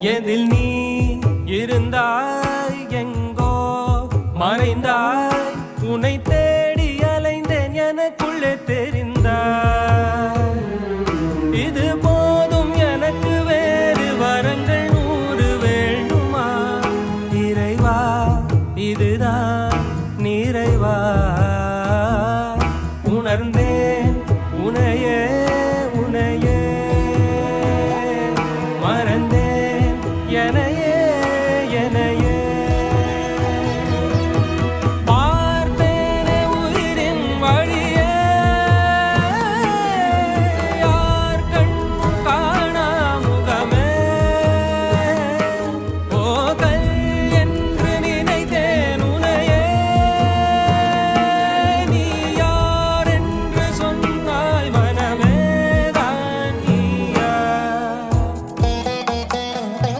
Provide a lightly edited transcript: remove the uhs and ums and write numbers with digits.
எதில் நீ இருந்தாய் எங்கோ மறைந்தாய் உன்னை தேடி அலைந்தேன் எனக்குள்ளே தெரிந்தாய் இது போதும் எனக்கு வேறு வரங்கள் 100 வேண்டுமா இறைவா இதுதான் நிறைவா உணர்ந்தேன் உனையே உனையே மறந்தேன் என